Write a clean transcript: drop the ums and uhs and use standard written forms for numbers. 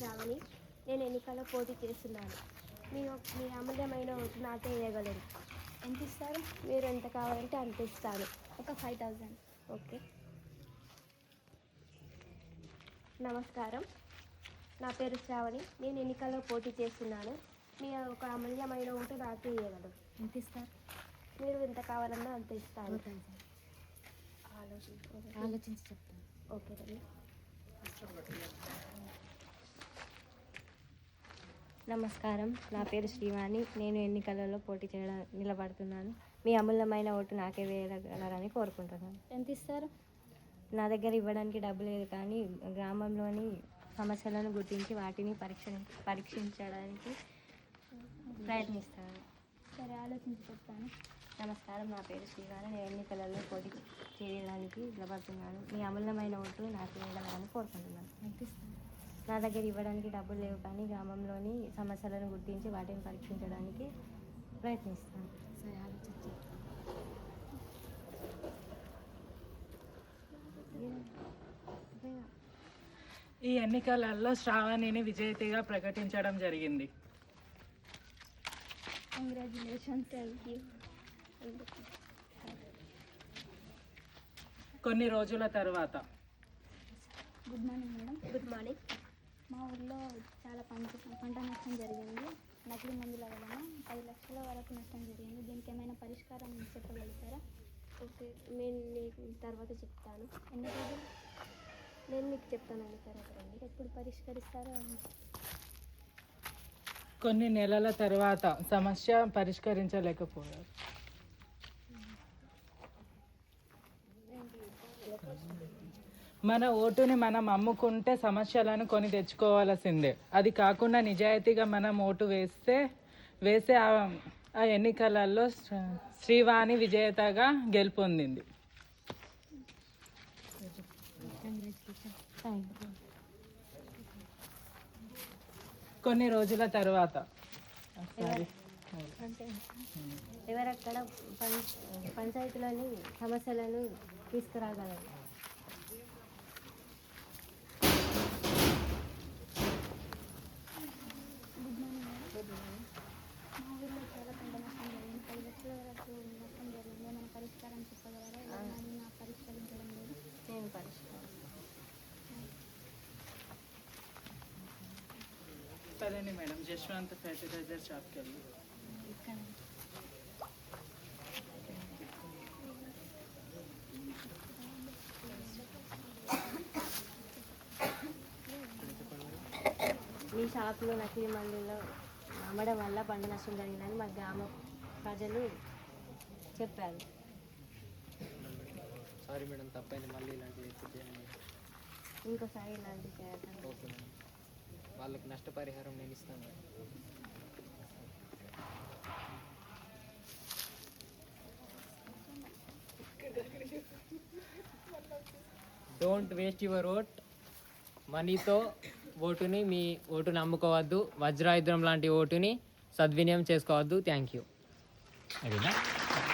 శ్రావణి. నేను ఎన్నికల్లో పోటీ చేస్తున్నాను. మీ అమూల్యమైన ఓటు నాకే వేయగలరు. ఎంత ఇస్తారు? మీరు ఎంత కావాలంటే అంత ఇస్తాను. ఒక 5000. ఓకే. నమస్కారం, నా పేరు శ్రావణి. నేను ఎన్నికల్లో పోటీ చేస్తున్నాను. మీ ఒక అమూల్యమైన ఓటు నాకే వేయగలరు. ఎంత ఇస్తారు? మీరు ఎంత కావాలన్నా అంత ఇస్తాను. ఆలోచించి చెప్తాను. ఓకే అండి. నమస్కారం, నా పేరు శ్రీవాణి. నేను ఎన్నికలలో పోటీ నిలబడుతున్నాను. మీ అమూల్యమైన ఓటు నాకే వేయగలరని కోరుకుంటున్నాను. ఎంత ఇస్తారు? నా దగ్గర ఇవ్వడానికి డబ్బు లేదు, కానీ గ్రామంలోని సమస్యలను గుర్తించి వాటిని పరీక్షించడానికి ప్రయత్నిస్తాను. సరే, ఆలోచించి చెప్తాను. నమస్కారం, నా పేరు శ్రీవాణి. నేను ఎన్నికలలో పోటీ చేయడానికి నిలబడుతున్నాను. మీ అమూల్యమైన ఓటు నాకు వేయగలరని కోరుకుంటున్నాను. ఎంత ఇస్తారు? నా దగ్గర ఇవ్వడానికి డబ్బులు లేవు, కానీ గ్రామంలోని సమస్యలను గుర్తించి వాటిని పరీక్షించడానికి ప్రయత్నిస్తాను. సరే, ఆలోచించి చెప్తాను. ఈ ఎన్నికలలో శ్రావణిని విజేతగా ప్రకటించడం జరిగింది. కంగ్రాచులేషన్స్. Thank you. కొన్ని రోజుల తర్వాత. Good morning madam. Good morning. మా ఊళ్ళో చాలా పంట నష్టం జరిగింది. నకిలీ మందుల వలన 10 లక్షల వరకు నష్టం జరిగింది. దీనికి ఏమైనా పరిష్కారం చెప్పగలుగుతారా? ఓకే, నేను మీకు తర్వాత చెప్తాను. ఎన్ని రోజులు? నేను మీకు చెప్తానండి తర్వాత రండి. ఎప్పుడు పరిష్కరిస్తారో? కొన్ని నెలల తర్వాత సమస్య పరిష్కరించలేకపోయారు. మన ఓటుని మనం అమ్ముకుంటే సమస్యలను కొని తెచ్చుకోవాల్సిందే. అది కాకుండా నిజాయితీగా మనం ఓటు వేసే ఆ ఎన్నికలలో శ్రీవాణి విజేతగా గెలుపొందింది. కొన్ని రోజుల తర్వాత. ఎవరక్కడ పంచాయతీలోని సమస్యలను తీసుకురాగలరు. మా ఊళ్ళో చాలా పంట నష్టం జరిగింది. 10 లక్షల వరకు నష్టం జరిగింది. ఏమైనా పరిష్కారం చెప్పగలరా? నా పరిష్కరించడం లేదు. నేను పరిష్కారం. సరేనే మేడం, జశ్వంత్ ఫెర్టిలైజర్ షాప్కి వెళ్ళి. ఇక్కడ మీ షాప్లో నకిలీ మందులు అమ్మడం వల్ల పంట నష్టం జరిగిందని మా గ్రామ ప్రజలు చెప్పారు. సారీ మేడం, తప్పైంది. మళ్ళీ ఇలాంటివి ఇంకోసారి ఇలాంటివి చేయాలి. ఓకే మేడం, వాళ్ళకి నష్టపరిహారం నేను ఇస్తాను madam. Don't waste your vote. మనీతో మీ ఓటుని అమ్ముకోవద్దు. వజ్రాయుధం లాంటి ఓటుని సద్వినియోగం చేసుకోవద్దు. Thank you.